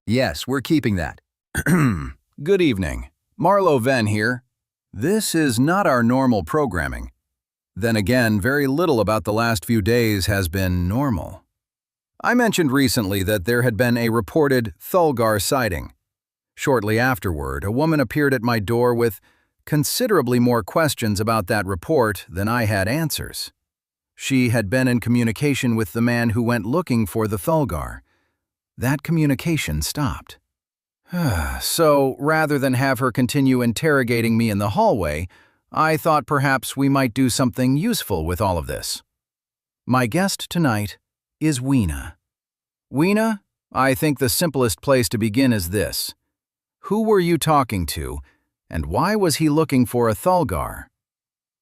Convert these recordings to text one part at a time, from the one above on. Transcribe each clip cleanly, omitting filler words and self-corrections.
Yes, we're keeping that. Good evening. Marlow Venn here. This is not our normal programming. Then again, very little about the last few days has been normal. I mentioned recently that there had been a reported Thulgar sighting. Shortly afterward, a woman appeared at my door with considerably more questions about that report than I had answers. She had been in communication with the man who went looking for the Thulgar. That communication stopped. So, rather than have her continue interrogating me in the hallway, I thought perhaps we might do something useful with all of this. My guest tonight is Weena. Weena, I think the simplest place to begin is this. Who were you talking to, and why was he looking for a Thulgar?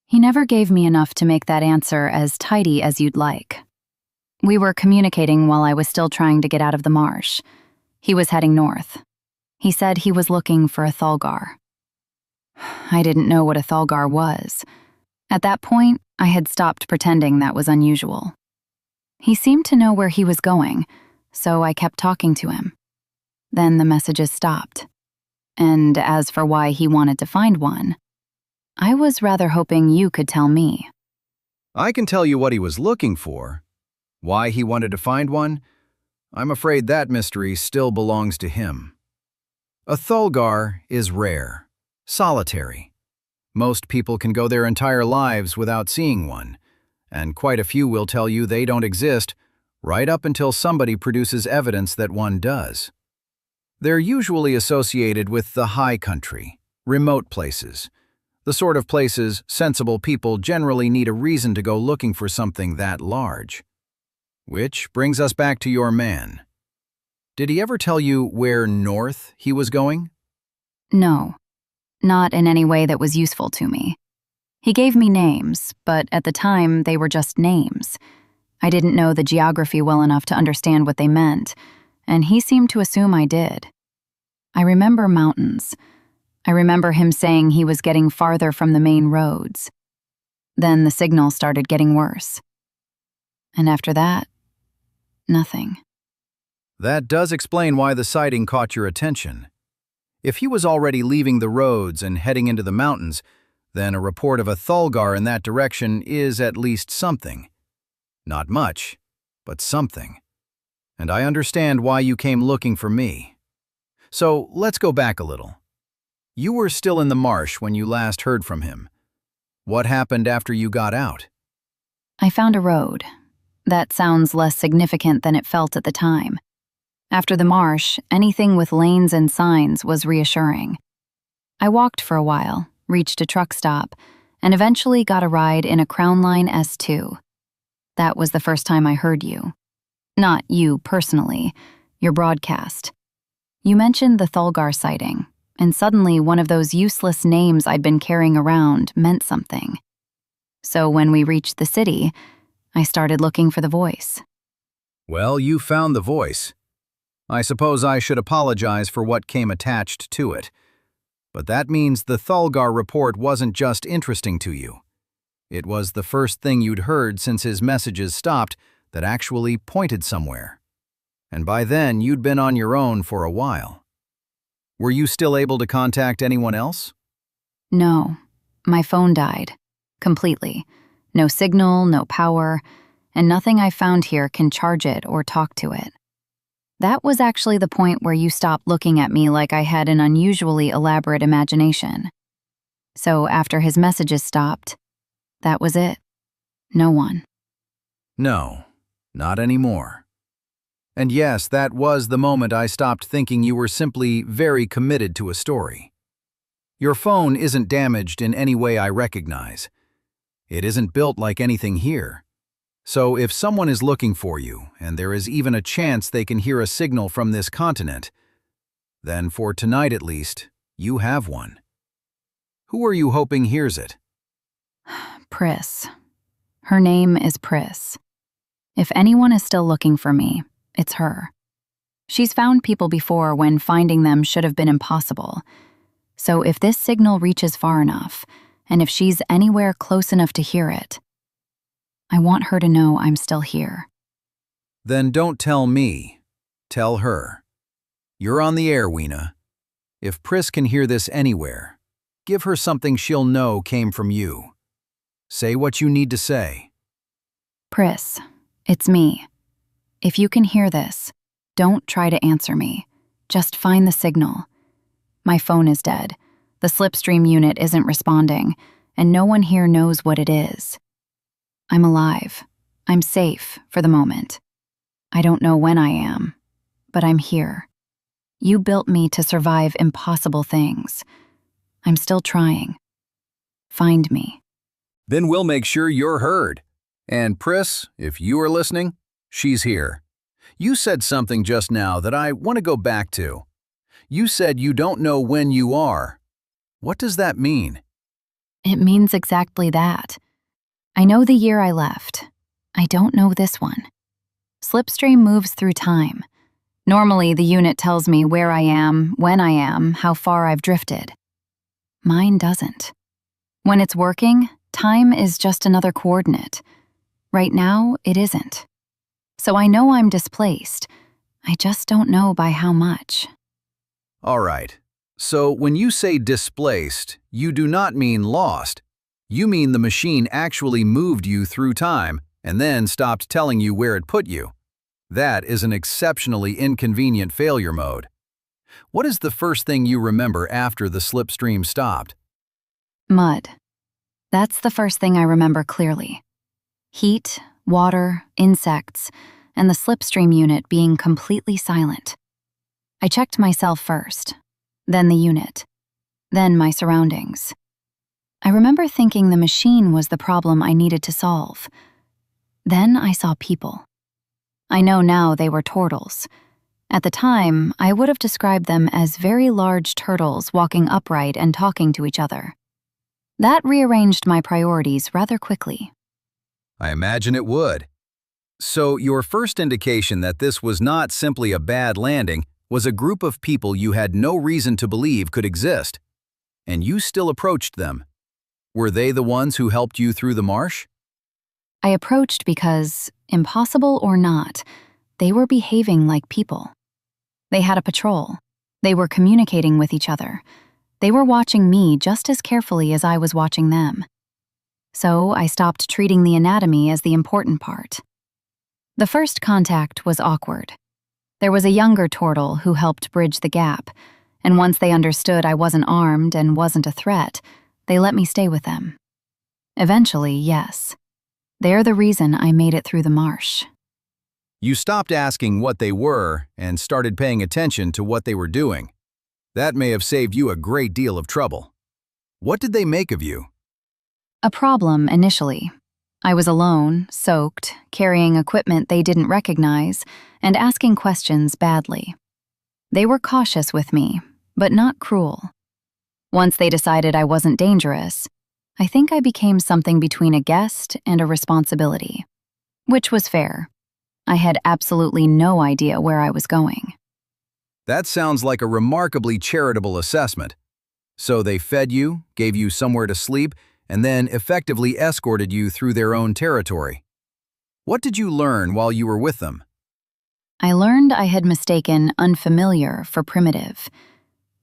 He never gave me enough to make that answer as tidy as you'd like. We were communicating while I was still trying to get out of the marsh. He was heading north. He said he was looking for a Thulgar. I didn't know what a Thulgar was. At that point, I had stopped pretending that was unusual. He seemed to know where he was going, so I kept talking to him. Then the messages stopped. And as for why he wanted to find one, I was rather hoping you could tell me. I can tell you what he was looking for. Why he wanted to find one? I'm afraid that mystery still belongs to him. A Thulgar is rare, solitary. Most people can go their entire lives without seeing one, and quite a few will tell you they don't exist right up until somebody produces evidence that one does. They're usually associated with the high country, remote places, the sort of places sensible people generally need a reason to go looking for something that large. Which brings us back to your man. Did he ever tell you where north he was going? No, not in any way that was useful to me. He gave me names, but at the time they were just names. I didn't know the geography well enough to understand what they meant, and he seemed to assume I did. I remember mountains. I remember him saying he was getting farther from the main roads. Then the signal started getting worse. And after that, nothing. That does explain why the sighting caught your attention. If he was already leaving the roads and heading into the mountains, then a report of a Thulgar in that direction is at least something. Not much, but something. And I understand why you came looking for me. So let's go back a little. You were still in the marsh when you last heard from him. What happened after you got out? I found a road. That sounds less significant than it felt at the time. After the marsh, anything with lanes and signs was reassuring. I walked for a while, reached a truck stop, and eventually got a ride in a Crownline S2. That was the first time I heard you. Not you personally, your broadcast. You mentioned the Thulgar sighting, and suddenly one of those useless names I'd been carrying around meant something. So when we reached the city, I started looking for the voice. Well, you found the voice. I suppose I should apologize for what came attached to it. But that means the Thulgar report wasn't just interesting to you. It was the first thing you'd heard since his messages stopped that actually pointed somewhere. And by then, you'd been on your own for a while. Were you still able to contact anyone else? No, my phone died. Completely. No signal, no power, and nothing I found here can charge it or talk to it. That was actually the point where you stopped looking at me like I had an unusually elaborate imagination. So after his messages stopped, that was it. No one. No, not anymore. And yes, that was the moment I stopped thinking you were simply very committed to a story. Your phone isn't damaged in any way I recognize. It isn't built like anything here. So if someone is looking for you, and there is even a chance they can hear a signal from this continent, then for tonight at least, you have one. Who are you hoping hears it? Pris. Her name is Pris. If anyone is still looking for me, it's her. She's found people before when finding them should have been impossible. So if this signal reaches far enough, and if she's anywhere close enough to hear it, I want her to know I'm still here. Then don't tell me. Tell her. You're on the air, Weena. If Pris can hear this anywhere, give her something she'll know came from you. Say what you need to say. Pris, it's me. If you can hear this, don't try to answer me. Just find the signal. My phone is dead. The slipstream unit isn't responding, and no one here knows what it is. I'm alive. I'm safe for the moment. I don't know when I am, but I'm here. You built me to survive impossible things. I'm still trying. Find me. Then we'll make sure you're heard. And Pris, if you are listening, she's here. You said something just now that I want to go back to. You said you don't know when you are. What does that mean? It means exactly that. I know the year I left. I don't know this one. Slipstream moves through time. Normally, the unit tells me where I am, when I am, how far I've drifted. Mine doesn't. When it's working, time is just another coordinate. Right now, it isn't. So I know I'm displaced. I just don't know by how much. All right. So when you say displaced, you do not mean lost. You mean the machine actually moved you through time and then stopped telling you where it put you. That is an exceptionally inconvenient failure mode. What is the first thing you remember after the slipstream stopped? Mud. That's the first thing I remember clearly. Heat, water, insects, and the slipstream unit being completely silent. I checked myself first, then the unit, then my surroundings. I remember thinking the machine was the problem I needed to solve. Then I saw people. I know now they were Tortles. At the time, I would have described them as very large turtles walking upright and talking to each other. That rearranged my priorities rather quickly. I imagine it would. So your first indication that this was not simply a bad landing was a group of people you had no reason to believe could exist. And you still approached them. Were they the ones who helped you through the marsh? I approached because, impossible or not, they were behaving like people. They had a patrol. They were communicating with each other. They were watching me just as carefully as I was watching them. So I stopped treating the anatomy as the important part. The first contact was awkward. There was a younger Tortle who helped bridge the gap, and once they understood I wasn't armed and wasn't a threat, they let me stay with them. Eventually, yes. They're the reason I made it through the marsh. You stopped asking what they were and started paying attention to what they were doing. That may have saved you a great deal of trouble. What did they make of you? A problem initially. I was alone, soaked, carrying equipment they didn't recognize, and asking questions badly. They were cautious with me, but not cruel. Once they decided I wasn't dangerous, I think I became something between a guest and a responsibility. Which was fair. I had absolutely no idea where I was going. That sounds like a remarkably charitable assessment. So they fed you, gave you somewhere to sleep, and then effectively escorted you through their own territory. What did you learn while you were with them? I learned I had mistaken unfamiliar for primitive.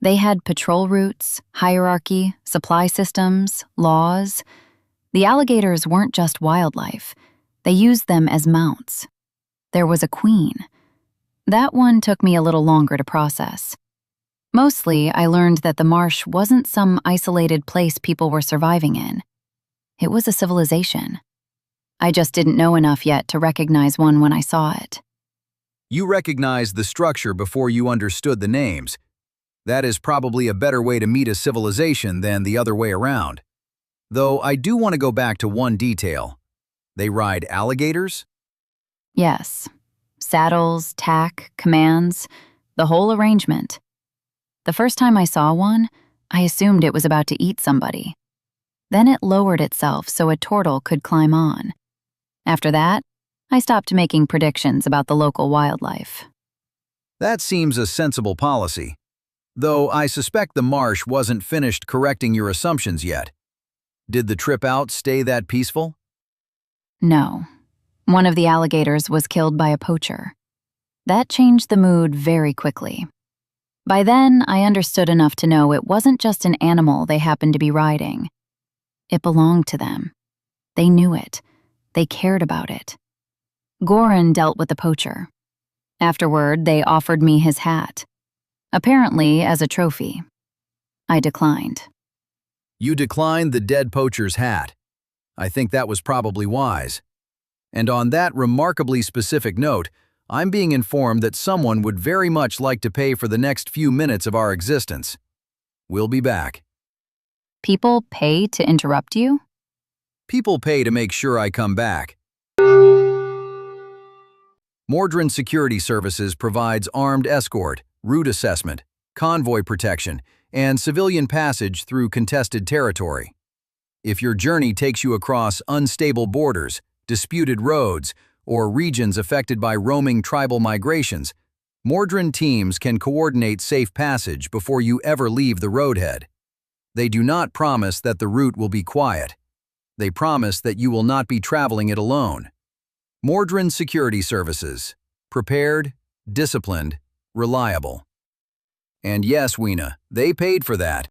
They had patrol routes, hierarchy, supply systems, laws. The alligators weren't just wildlife. They used them as mounts. There was a queen. That one took me a little longer to process. Mostly, I learned that the marsh wasn't some isolated place people were surviving in. It was a civilization. I just didn't know enough yet to recognize one when I saw it. You recognized the structure before you understood the names. That is probably a better way to meet a civilization than the other way around. Though I do want to go back to one detail. They ride alligators? Yes. Saddles, tack, commands, the whole arrangement. The first time I saw one, I assumed it was about to eat somebody. Then it lowered itself so a turtle could climb on. After that, I stopped making predictions about the local wildlife. That seems a sensible policy. Though I suspect the marsh wasn't finished correcting your assumptions yet. Did the trip out stay that peaceful? No. One of the alligators was killed by a poacher. That changed the mood very quickly. By then, I understood enough to know it wasn't just an animal they happened to be riding. It belonged to them. They knew it. They cared about it. Goran dealt with the poacher. Afterward, they offered me his hat. Apparently as a trophy. I declined. You declined the dead poacher's hat. I think that was probably wise. And on that remarkably specific note, I'm being informed that someone would very much like to pay for the next few minutes of our existence. We'll be back. People pay to interrupt you? People pay to make sure I come back. Mordrin Security Services provides armed escort, route assessment, convoy protection, and civilian passage through contested territory. If your journey takes you across unstable borders, disputed roads, or regions affected by roaming tribal migrations, Mordrin teams can coordinate safe passage before you ever leave the roadhead. They do not promise that the route will be quiet. They promise that you will not be traveling it alone. Mordrin Security Services. Prepared, disciplined, reliable. And yes, Weena, they paid for that.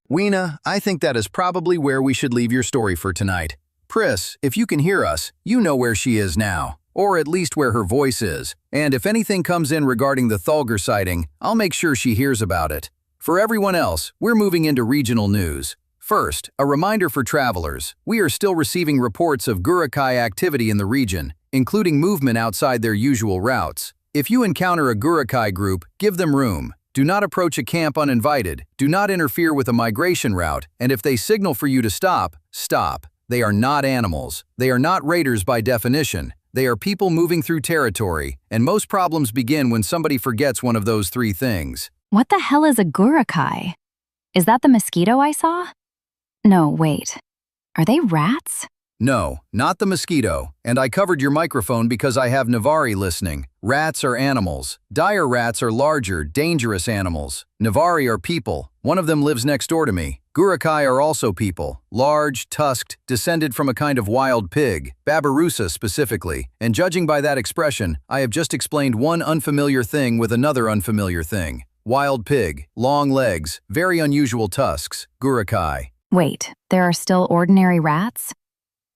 Weena, I think that is probably where we should leave your story for tonight. Pris, if you can hear us, you know where she is now, or at least where her voice is. And if anything comes in regarding the Thulgar sighting, I'll make sure she hears about it. For everyone else, we're moving into regional news. First, a reminder for travelers, we are still receiving reports of Gurakai activity in the region, including movement outside their usual routes. If you encounter a Gurakai group, give them room. Do not approach a camp uninvited, do not interfere with a migration route, and if they signal for you to stop, stop. They are not animals. They are not raiders by definition. They are people moving through territory, and most problems begin when somebody forgets one of those three things. What the hell is a Gurakai? Is that the mosquito I saw? No, wait. Are they rats? No, not the mosquito, and I covered your microphone because I have Navari listening. Rats are animals. Dire rats are larger, dangerous animals. Navari are people. One of them lives next door to me. Gurakai are also people. Large, tusked, descended from a kind of wild pig, Babirusa specifically. And judging by that expression, I have just explained one unfamiliar thing with another unfamiliar thing. Wild pig, long legs, very unusual tusks, Gurakai. Wait, there are still ordinary rats?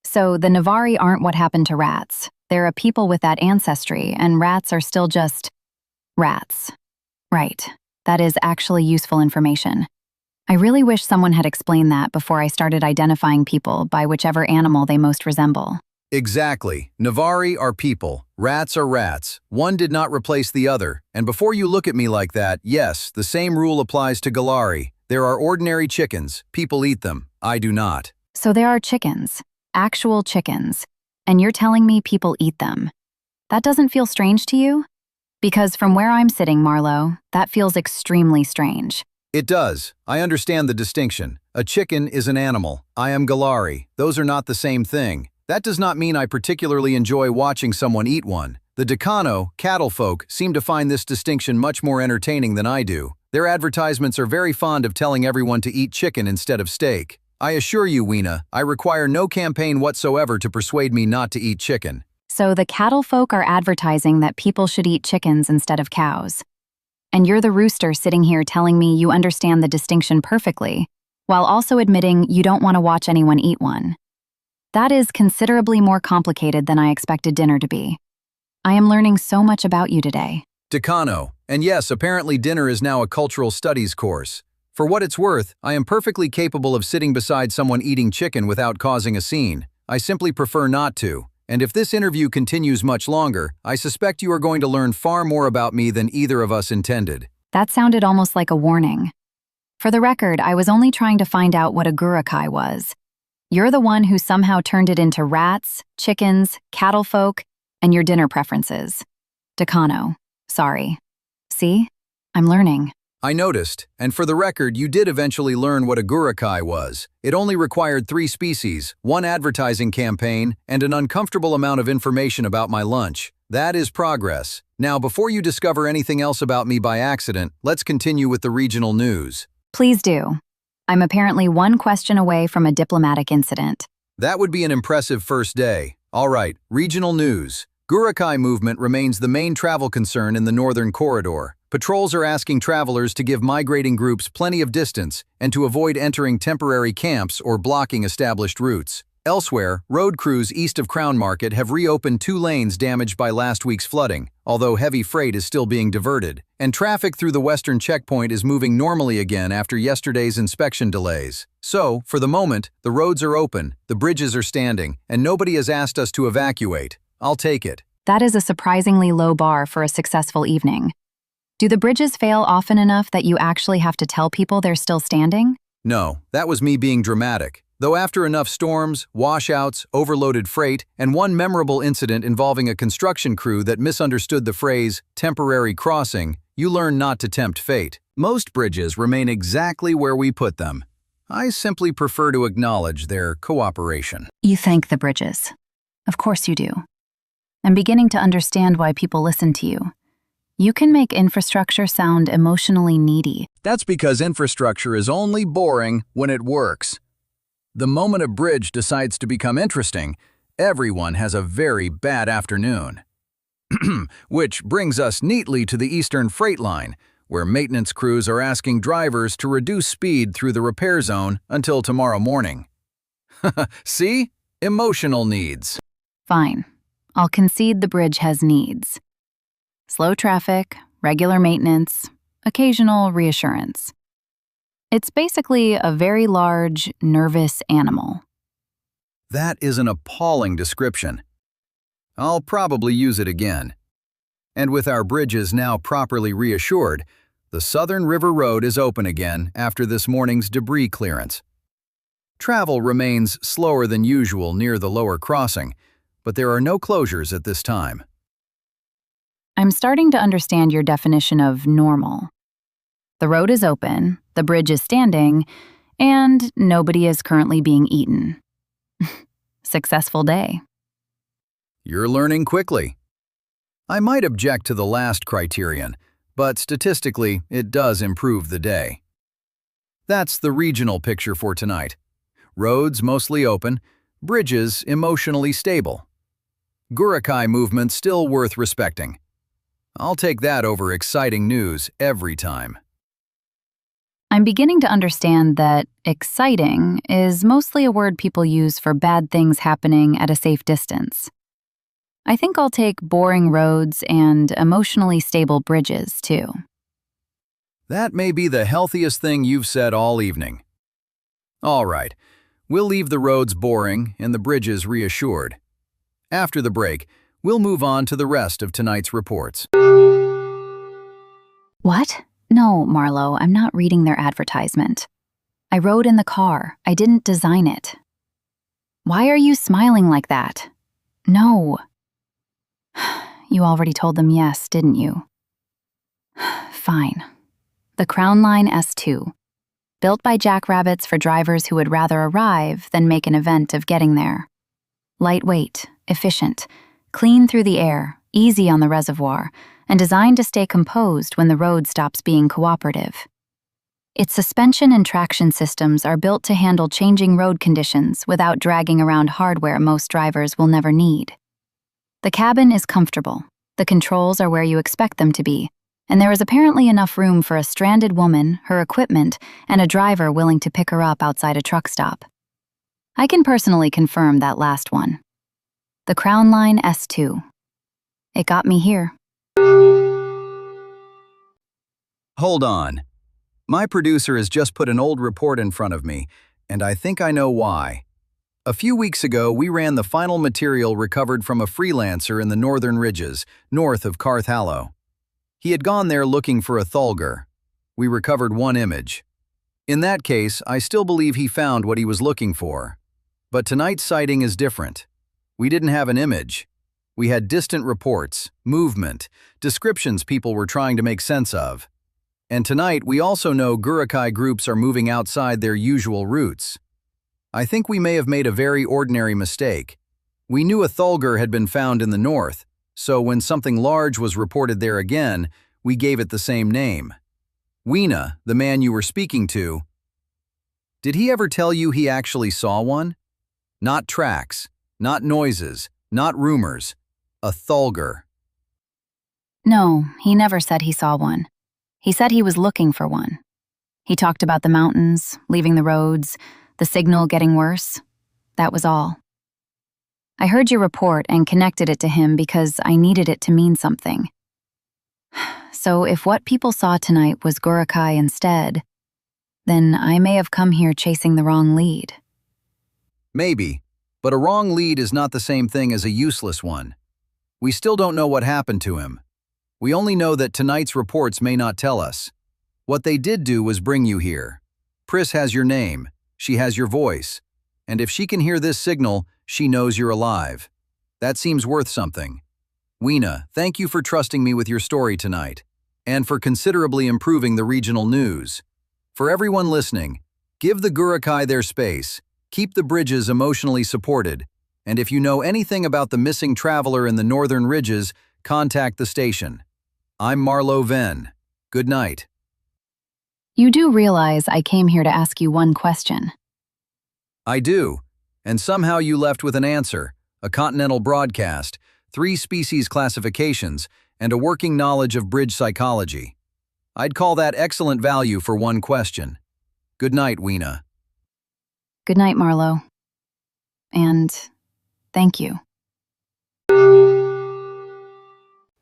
So the Navari aren't what happened to rats. They're a people with that ancestry, and rats are still just rats. Right. That is actually useful information. I really wish someone had explained that before I started identifying people by whichever animal they most resemble. Exactly. Navari are people. Rats are rats. One did not replace the other. And before you look at me like that, yes, the same rule applies to Galari. There are ordinary chickens. People eat them. I do not. So there are chickens. Actual chickens. And you're telling me people eat them. That doesn't feel strange to you? Because from where I'm sitting, Marlow, that feels extremely strange. It does. I understand the distinction. A chicken is an animal. I am Galari. Those are not the same thing. That does not mean I particularly enjoy watching someone eat one. The Decano, cattle folk, seem to find this distinction much more entertaining than I do. Their advertisements are very fond of telling everyone to eat chicken instead of steak. I assure you, Weena, I require no campaign whatsoever to persuade me not to eat chicken. So the cattle folk are advertising that people should eat chickens instead of cows. And you're the rooster sitting here telling me you understand the distinction perfectly, while also admitting you don't want to watch anyone eat one. That is considerably more complicated than I expected dinner to be. I am learning so much about you today. Decano, and yes, apparently dinner is now a cultural studies course. For what it's worth, I am perfectly capable of sitting beside someone eating chicken without causing a scene. I simply prefer not to. And if this interview continues much longer, I suspect you are going to learn far more about me than either of us intended. That sounded almost like a warning. For the record, I was only trying to find out what a Gurakai was. You're the one who somehow turned it into rats, chickens, cattle folk, and your dinner preferences. Decano. Sorry. See? I'm learning. I noticed, and for the record, you did eventually learn what a Gurakai was. It only required 3 species, 1 advertising campaign, and an uncomfortable amount of information about my lunch. That is progress. Now, before you discover anything else about me by accident, let's continue with the regional news. Please do. I'm apparently 1 question away from a diplomatic incident. That would be an impressive first day. All right, regional news. Gurakai movement remains the main travel concern in the northern corridor. Patrols are asking travelers to give migrating groups plenty of distance and to avoid entering temporary camps or blocking established routes. Elsewhere, road crews east of Crown Market have reopened 2 lanes damaged by last week's flooding, although heavy freight is still being diverted, and traffic through the western checkpoint is moving normally again after yesterday's inspection delays. So, for the moment, the roads are open, the bridges are standing, and nobody has asked us to evacuate. I'll take it. That is a surprisingly low bar for a successful evening. Do the bridges fail often enough that you actually have to tell people they're still standing? No, that was me being dramatic. Though after enough storms, washouts, overloaded freight, and one memorable incident involving a construction crew that misunderstood the phrase, temporary crossing, you learn not to tempt fate. Most bridges remain exactly where we put them. I simply prefer to acknowledge their cooperation. You thank the bridges. Of course you do. I'm beginning to understand why people listen to you. You can make infrastructure sound emotionally needy. That's because infrastructure is only boring when it works. The moment a bridge decides to become interesting, everyone has a very bad afternoon. Which brings us neatly to the Eastern Freight Line, where maintenance crews are asking drivers to reduce speed through the repair zone until tomorrow morning. See? Emotional needs. Fine. I'll concede the bridge has needs. Slow traffic, regular maintenance, occasional reassurance. It's basically a very large, nervous animal. That is an appalling description. I'll probably use it again. And with our bridges now properly reassured, the Southern River Road is open again after this morning's debris clearance. Travel remains slower than usual near the lower crossing, but there are no closures at this time. I'm starting to understand your definition of normal. The road is open, the bridge is standing, and nobody is currently being eaten. Successful day. You're learning quickly. I might object to the last criterion, but statistically, it does improve the day. That's the regional picture for tonight. Roads mostly open, bridges emotionally stable. Gurakai movement still worth respecting. I'll take that over exciting news every time. I'm beginning to understand that exciting is mostly a word people use for bad things happening at a safe distance. I think I'll take boring roads and emotionally stable bridges, too. That may be the healthiest thing you've said all evening. All right, we'll leave the roads boring and the bridges reassured. After the break, we'll move on to the rest of tonight's reports. What? No, Marlow, I'm not reading their advertisement. I rode in the car. I didn't design it. Why are you smiling like that? No. You already told them yes, didn't you? Fine. The Crownline S2. Built by jackrabbits for drivers who would rather arrive than make an event of getting there. Lightweight, efficient, clean through the air, easy on the reservoir, and designed to stay composed when the road stops being cooperative. Its suspension and traction systems are built to handle changing road conditions without dragging around hardware most drivers will never need. The cabin is comfortable, the controls are where you expect them to be, and there is apparently enough room for a stranded woman, her equipment, and a driver willing to pick her up outside a truck stop. I can personally confirm that last one. The Crownline S2. It got me here. Hold on. My producer has just put an old report in front of me, and I think I know why. A few weeks ago, we ran the final material recovered from a freelancer in the northern ridges, north of Carthallow. He had gone there looking for a Thulgar. We recovered one image. In that case, I still believe he found what he was looking for. But tonight's sighting is different. We didn't have an image. We had distant reports, movement, descriptions people were trying to make sense of. And tonight, we also know Gurakai groups are moving outside their usual routes. I think we may have made a very ordinary mistake. We knew a Thulgar had been found in the north, so when something large was reported there again, we gave it the same name. Weena, the man you were speaking to, did he ever tell you he actually saw one? Not tracks, not noises, not rumors. A Thulgar. No, he never said he saw one. He said he was looking for one. He talked about the mountains, leaving the roads, the signal getting worse. That was all. I heard your report and connected it to him because I needed it to mean something. So if what people saw tonight was Gurakai instead, then I may have come here chasing the wrong lead. Maybe, but a wrong lead is not the same thing as a useless one. We still don't know what happened to him. We only know that tonight's reports may not tell us. What they did do was bring you here. Pris has your name, she has your voice, and if she can hear this signal, she knows you're alive. That seems worth something. Weena, thank you for trusting me with your story tonight, and for considerably improving the regional news. For everyone listening, give the Gurakai their space, keep the bridges emotionally supported, and if you know anything about the missing traveler in the northern ridges, contact the station. I'm Marlow Venn. Good night. You do realize I came here to ask you one question. I do, and somehow you left with an answer, a continental broadcast, 3 species classifications, and a working knowledge of bridge psychology. I'd call that excellent value for one question. Good night, Weena. Good night, Marlow. And thank you.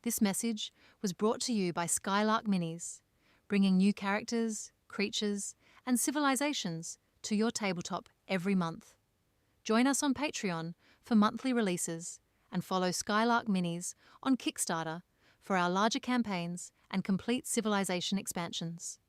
This message was brought to you by Skylark Minis, bringing new characters, creatures, and civilizations to your tabletop every month. Join us on Patreon for monthly releases and follow Skylark Minis on Kickstarter for our larger campaigns and complete civilization expansions.